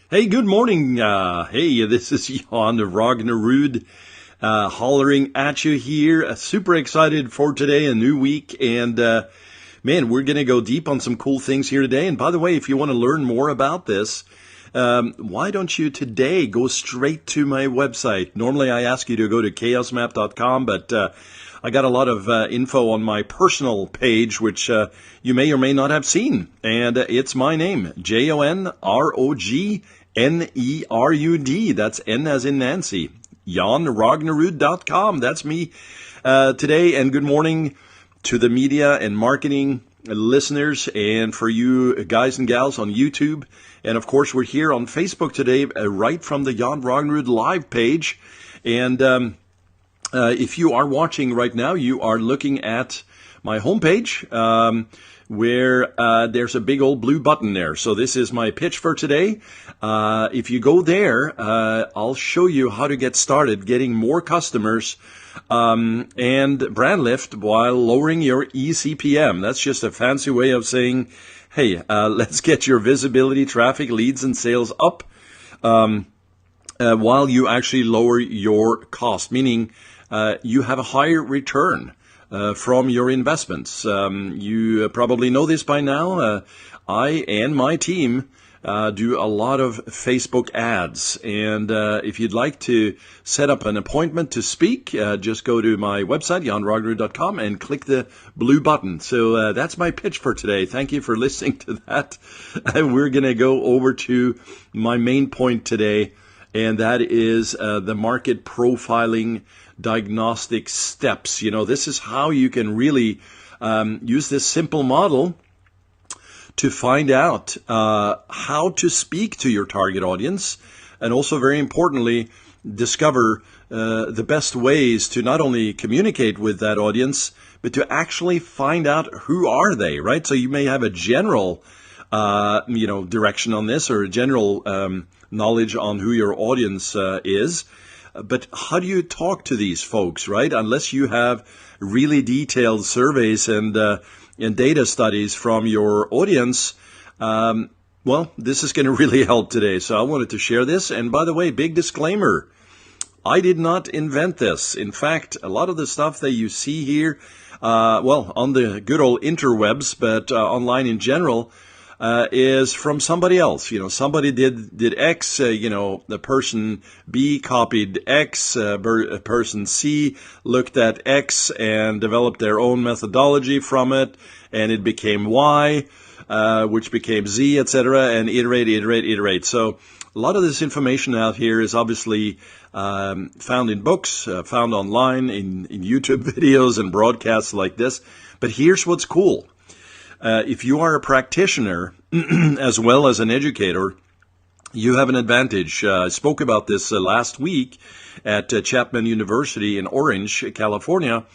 Hey, good morning. Hey, this is Jan Ragnerud hollering at you here. Super excited for today, a new week. And man, we're going to go deep on some cool things here today. And by the way, if you want to learn more about this, why don't you today go straight to my website? Normally I ask you to go to chaosmap.com, but I got a lot of info on my personal page, which you may or may not have seen. And it's my name, JONROGNERUD. That's N as in Nancy. JanRagnerud.com. That's me today. And good morning to the media and marketing listeners, and for you guys and gals on YouTube. And of course, we're here on Facebook today, right from the Jan Ragnerud live page. And if you are watching right now, you are looking at my homepage, where there's a big old blue button there. So this is my pitch for today. If you go there, I'll show you how to get started getting more customers and brand lift while lowering your eCPM. That's just a fancy way of saying, hey, let's get your visibility, traffic, leads, and sales up while you actually lower your cost, meaning you have a higher return from your investments. You probably know this by now. I and my team do a lot of Facebook ads. And if you'd like to set up an appointment to speak, just go to my website, janragnerud.com, and click the blue button. So that's my pitch for today. Thank you for listening to that. And we're going to go over to my main point today, and that is the market profiling diagnostic steps. You know, this is how you can really use this simple model to find out how to speak to your target audience, and also very importantly, discover the best ways to not only communicate with that audience, but to actually find out who are they, right? So you may have a general direction on this, or a general knowledge on who your audience is. But how do you talk to these folks, right? Unless you have really detailed surveys and data studies from your audience, well, this is going to really help today. So I wanted to share this. And by the way, big disclaimer, I did not invent this. In fact, a lot of the stuff that you see here, on the good old interwebs, but online in general, is from somebody else. You know, somebody did X, the person B copied X, person C looked at X and developed their own methodology from it, and it became Y, which became Z, etc., and iterate. So a lot of this information out here is obviously found in books, found online, in YouTube videos and broadcasts like this. But here's what's cool. If you are a practitioner as well as an educator, you have an advantage. I spoke about this last week at Chapman University in Orange, California,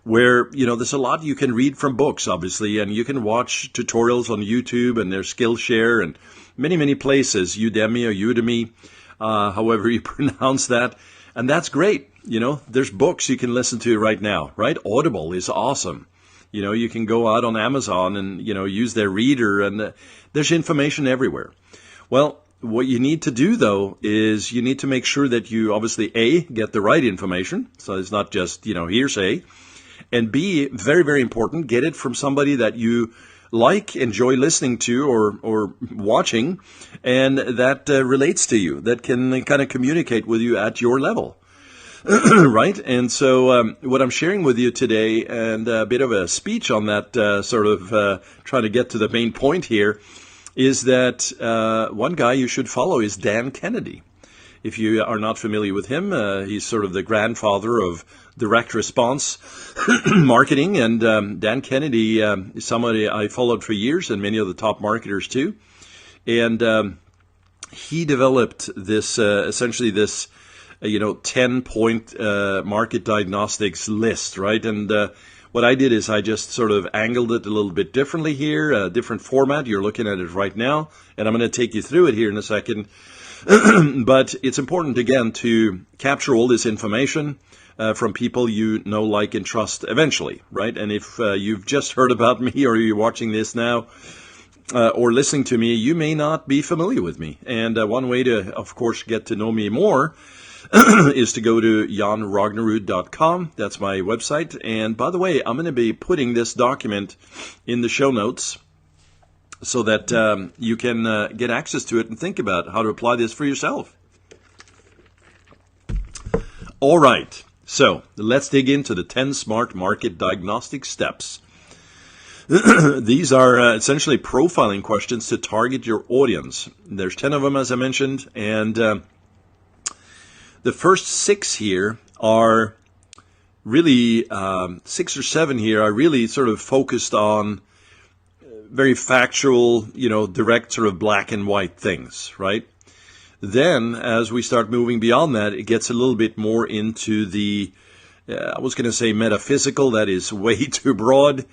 where, there's a lot you can read from books, obviously, and you can watch tutorials on YouTube and there's Skillshare and many, many places, Udemy or Udemy, however you pronounce that. And that's great. There's books you can listen to right now, right? Audible is awesome. You can go out on Amazon and, use their reader, and there's information everywhere. Well, what you need to do, though, is you need to make sure that you obviously, A, get the right information. So it's not just, hearsay. And B, very, very important, get it from somebody that you like, enjoy listening to or watching, and that relates to you, that can kind of communicate with you at your level. Right? And so what I'm sharing with you today, and a bit of a speech on that trying to get to the main point here, is that one guy you should follow is Dan Kennedy. If you are not familiar with him, he's sort of the grandfather of direct response marketing. And Dan Kennedy is somebody I followed for years, and many of the top marketers too. And he developed this, essentially this 10-point market diagnostics list, right? And what I did is I just sort of angled it a little bit differently here, a different format. You're looking at it right now, and I'm going to take you through it here in a second. But it's important, again, to capture all this information from people you know, like, and trust eventually, right? And if you've just heard about me or you're watching this now, or listening to me, you may not be familiar with me. And one way to, of course, get to know me more is to go to janragnerud.com. That's my website. And by the way, I'm going to be putting this document in the show notes so that you can get access to it and think about how to apply this for yourself. All right. So let's dig into the 10 smart market diagnostic steps. These are essentially profiling questions to target your audience. There's 10 of them, as I mentioned, and the first 6 here are really, 6 or 7 here are really sort of focused on very factual, direct sort of black and white things, right? Then, as we start moving beyond that, it gets a little bit more into the, I was going to say metaphysical, that is way too broad.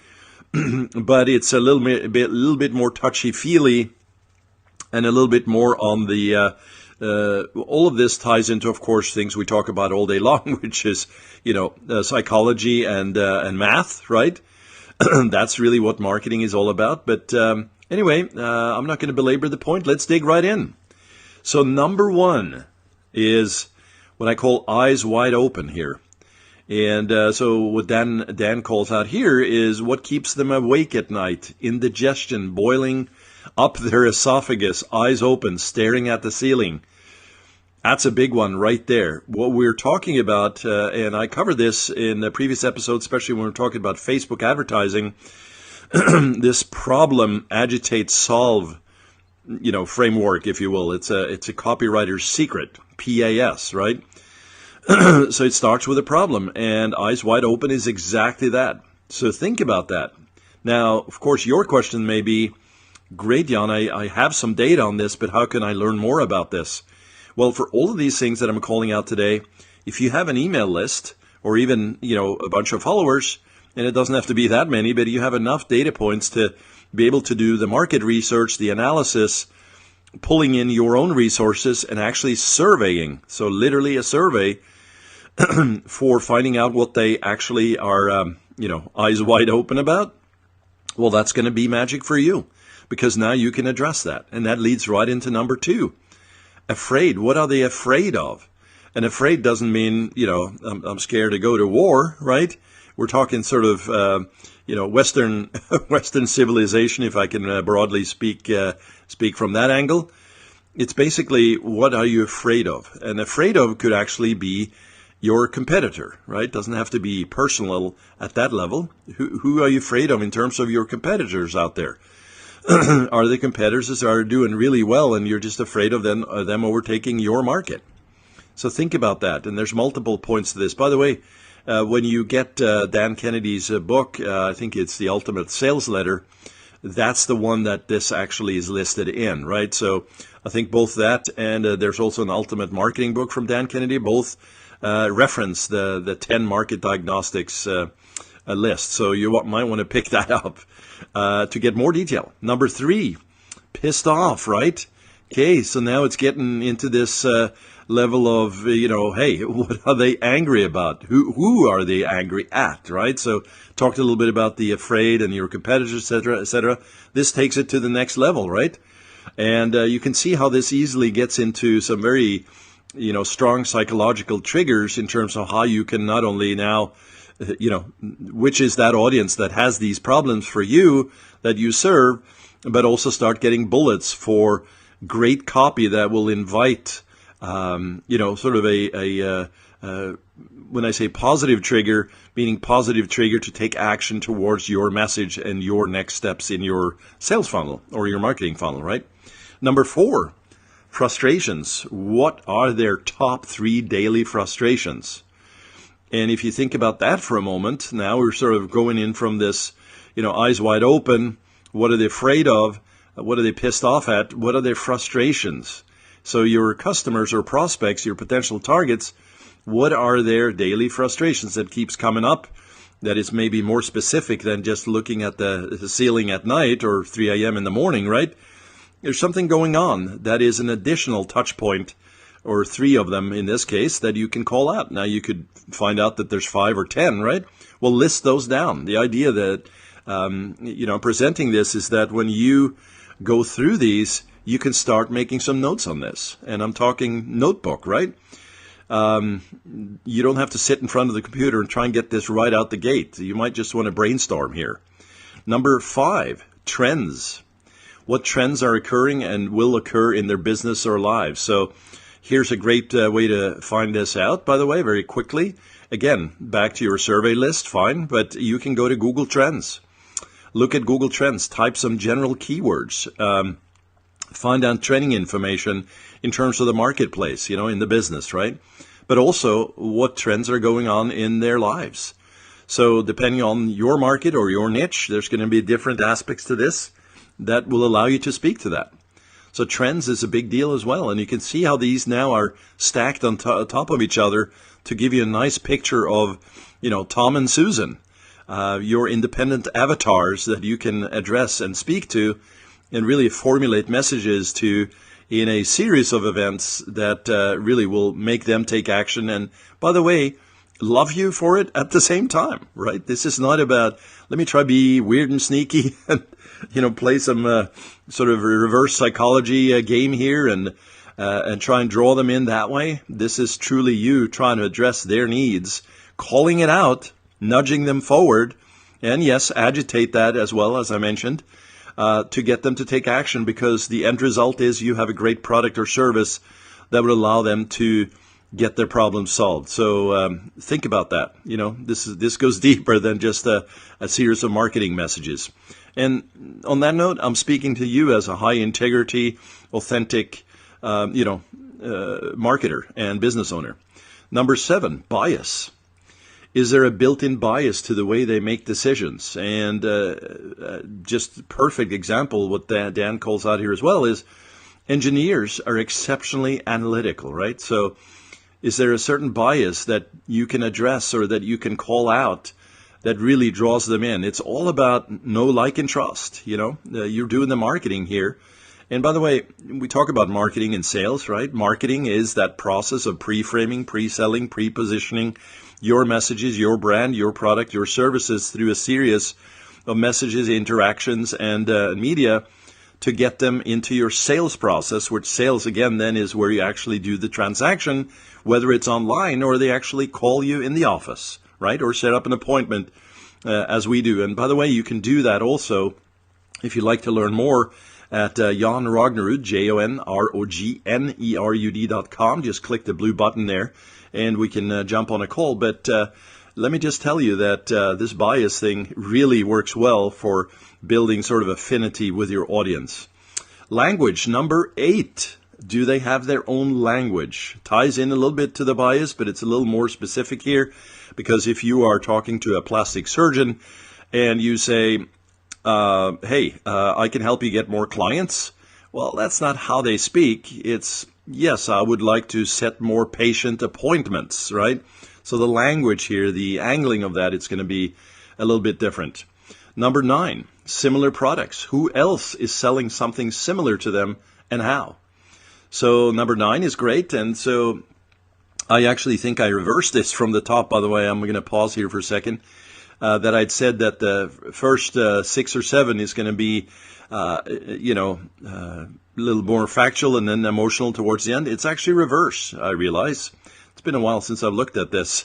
But it's a little bit more touchy-feely, and a little bit more on the. All of this ties into, of course, things we talk about all day long, which is, psychology and math, right? That's really what marketing is all about. But anyway, I'm not going to belabor the point. Let's dig right in. So number 1 is what I call eyes wide open here. And so what Dan calls out here is what keeps them awake at night. Indigestion, boiling up their esophagus, eyes open, staring at the ceiling. That's a big one right there. What we're talking about, and I covered this in the previous episode, especially when we're talking about Facebook advertising, this problem agitate solve, framework, if you will. It's a copywriter's secret, PAS, right? So it starts with a problem, and eyes wide open is exactly that. So think about that. Now, of course, your question may be, great, Jan, I have some data on this, but how can I learn more about this? Well, for all of these things that I'm calling out today, if you have an email list or even, a bunch of followers, and it doesn't have to be that many, but you have enough data points to be able to do the market research, the analysis, pulling in your own resources and actually surveying. So literally a survey for finding out what they actually are, eyes wide open about. Well, that's going to be magic for you, because now you can address that. And that leads right into number 2. Afraid. What are they afraid of? And afraid doesn't mean, I'm scared to go to war, right? We're talking sort of, Western civilization, if I can broadly speak from that angle. It's basically, what are you afraid of? And afraid of could actually be your competitor, right? Doesn't have to be personal at that level. Who are you afraid of in terms of your competitors out there? Are the competitors that are doing really well and you're just afraid of them overtaking your market? So think about that. And there's multiple points to this. By the way, when you get Dan Kennedy's book, I think it's The Ultimate Sales Letter, that's the one that this actually is listed in, right? So I think both that and there's also an Ultimate Marketing book from Dan Kennedy, both reference the 10 market diagnostics list. So you might want to pick that up to get more detail. Number 3, pissed off, right? Okay, so now it's getting into this level of, hey, what are they angry about? Who are they angry at, right? So talked a little bit about the afraid and your competitors, et cetera, et cetera. This takes it to the next level, right? And you can see how this easily gets into some very, strong psychological triggers in terms of how you can not only now, which is that audience that has these problems for you that you serve, but also start getting bullets for great copy that will invite, sort of when I say positive trigger, meaning positive trigger to take action towards your message and your next steps in your sales funnel or your marketing funnel, right? Number 4, frustrations. What are their top 3 daily frustrations? And if you think about that for a moment, now we're sort of going in from this, eyes wide open. What are they afraid of? What are they pissed off at? What are their frustrations? So your customers or prospects, your potential targets, what are their daily frustrations that keeps coming up that is maybe more specific than just looking at the ceiling at night or 3 a.m. in the morning, right? There's something going on that is an additional touch point, or 3 of them in this case, that you can call out. Now you could find out that there's 5 or 10, right? Well, list those down. The idea that, presenting this is that when you go through these, you can start making some notes on this. And I'm talking notebook, right? You don't have to sit in front of the computer and try and get this right out the gate. You might just want to brainstorm here. Number 5, trends. What trends are occurring and will occur in their business or lives? So here's a great way to find this out, by the way, very quickly. Again, back to your survey list, fine, but you can go to Google Trends. Look at Google Trends, type some general keywords, find out trending information in terms of the marketplace, in the business, right? But also what trends are going on in their lives. So depending on your market or your niche, there's going to be different aspects to this that will allow you to speak to that. So trends is a big deal as well. And you can see how these now are stacked on top of each other to give you a nice picture of, Tom and Susan, your independent avatars that you can address and speak to and really formulate messages to in a series of events that really will make them take action. And by the way, love you for it at the same time, right? This is not about, let me try be weird and sneaky and, play some sort of reverse psychology game here and try and draw them in that way. This is truly you trying to address their needs, calling it out, nudging them forward, and yes, agitate that as well, as I mentioned, to get them to take action, because the end result is you have a great product or service that would allow them to get their problems solved. So think about that. This goes deeper than just a series of marketing messages. And on that note, I'm speaking to you as a high integrity, authentic, marketer and business owner. Number 7, bias. Is there a built-in bias to the way they make decisions? And just perfect example, what Dan calls out here as well, is engineers are exceptionally analytical, right? So is there a certain bias that you can address or that you can call out that really draws them in? It's all about know, like, and trust. You're doing the marketing here. And by the way, we talk about marketing and sales, right? Marketing is that process of pre-framing, pre-selling, pre-positioning your messages, your brand, your product, your services through a series of messages, interactions, and media to get them into your sales process, which sales, again, then is where you actually do the transaction, whether it's online or they actually call you in the office, right? Or set up an appointment as we do. And by the way, you can do that also if you'd like to learn more at Jan Rognerud, JONROGNERUD.com. Just click the blue button there and we can jump on a call. But let me just tell you that this bias thing really works well for building sort of affinity with your audience. Language, number 8. Do they have their own language? Ties in a little bit to the bias, but it's a little more specific here, because if you are talking to a plastic surgeon and you say, hey, I can help you get more clients. Well, that's not how they speak. It's, yes, I would like to set more patient appointments, right? So the language here, the angling of that, it's going to be a little bit different. Number 9, similar products. Who else is selling something similar to them and how? So number 9 is great. And so I actually think I reversed this from the top, by the way. I'm going to pause here for a second. That I'd said that the first 6 or 7 is going to be, a little more factual and then emotional towards the end. It's actually reverse, I realize. It's been a while since I've looked at this.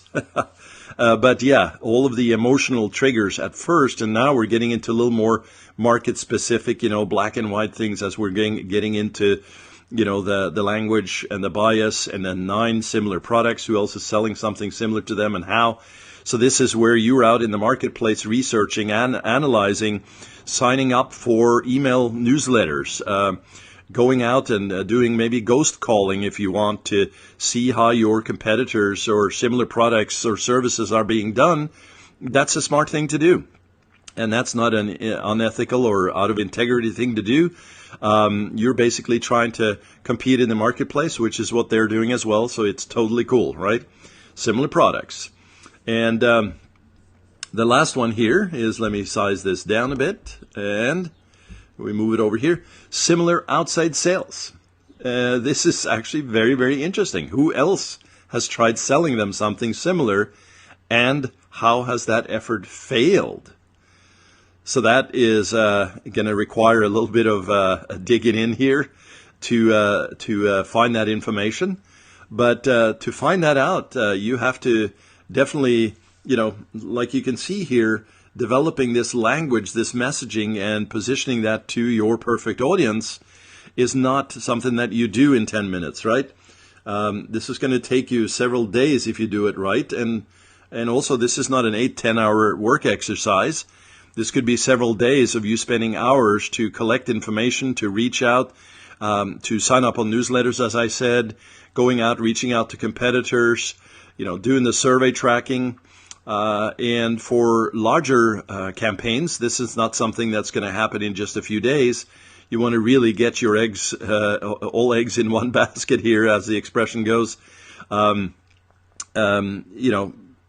But yeah, all of the emotional triggers at first, and now we're getting into a little more market specific, black and white things as we're getting into, the language and the bias, and then 9 similar products. Who else is selling something similar to them and how? So this is where you're out in the marketplace researching and analyzing, signing up for email newsletters, going out and doing maybe ghost calling if you want to see how your competitors or similar products or services are being done. That's a smart thing to do. And that's not an unethical or out of integrity thing to do. You're basically trying to compete in the marketplace, which is what they're doing as well. So it's totally cool, right? Similar products. And the last one here is, let me size this down a bit, and we move it over here. Similar outside sales. This is actually very, very interesting. Who else has tried selling them something similar, and how has that effort failed? So that is going to require a little bit of digging in here to find that information. But to find that out, you have to definitely, like you can see here, developing this language, this messaging, and positioning that to your perfect audience is not something that you do in 10 minutes, right? This is going to take you several days if you do it right. And also, this is not an 8-10 hour work exercise. This could be several days of you spending hours to collect information, to reach out, to sign up on newsletters, as I said, going out, reaching out to competitors, doing the survey tracking. And for larger campaigns, this is not something that's going to happen in just a few days. You want to really get your eggs, all eggs in one basket here, as the expression goes.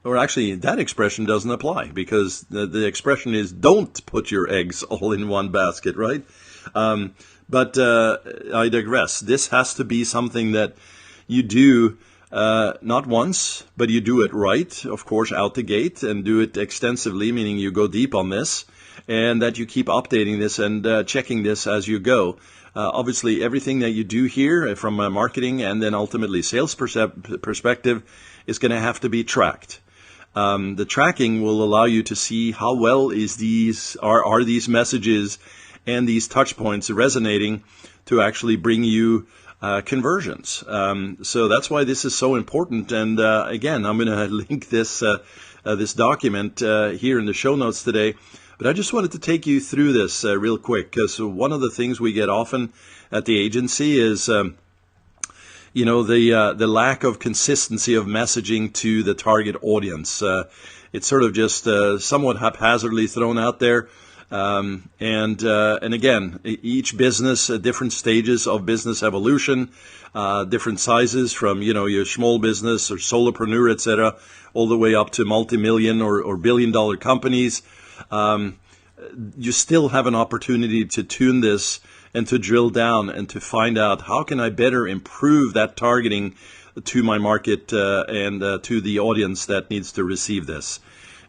Or actually, that expression doesn't apply, because the expression is don't put your eggs all in one basket, right? But I digress. This has to be something that you do not once, but you do it right, of course, out the gate, and do it extensively, meaning you go deep on this, and that you keep updating this and checking this as you go. Obviously, everything that you do here from a marketing and then ultimately sales perspective is going to have to be tracked. The tracking will allow you to see how well are these messages and these touch points resonating to actually bring you conversions. So that's why this is so important. And again, I'm going to link this document here in the show notes today. But I just wanted to take you through this real quick, because one of the things we get often at the agency is the lack of consistency of messaging to the target audience. It's sort of just somewhat haphazardly thrown out there. And again, each business at different stages of business evolution, different sizes from, your small business or solopreneur, etc., all the way up to multi-million or billion-dollar companies. You still have an opportunity to tune this and to drill down and to find out how can I better improve that targeting to my market and to the audience that needs to receive this.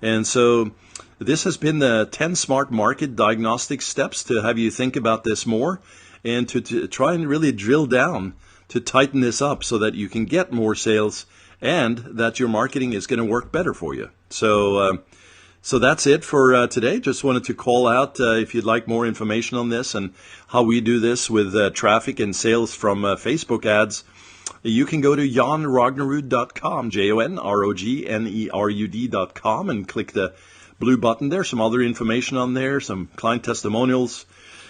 And so this has been the 10 smart market diagnostic steps to have you think about this more and to try and really drill down to tighten this up so that you can get more sales and that your marketing is going to work better for you. So that's it for today. Just wanted to call out if you'd like more information on this and how we do this with traffic and sales from Facebook ads. You can go to jonrognerud.com, JONROGNERUD.com, and click the blue button there. Some other information on there, some client testimonials.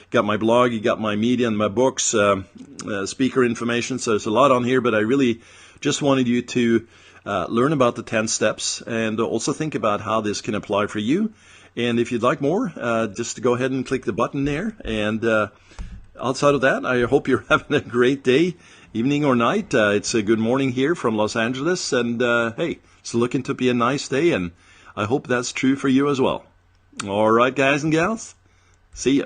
Got my blog, you got my media and my books, speaker information. So there's a lot on here, but I really just wanted you to learn about the 10 steps and also think about how this can apply for you. And if you'd like more, just go ahead and click the button there. And outside of that, I hope you're having a great day, evening or night. It's a good morning here from Los Angeles. And hey, it's looking to be a nice day. And I hope that's true for you as well. All right, guys and gals. See ya.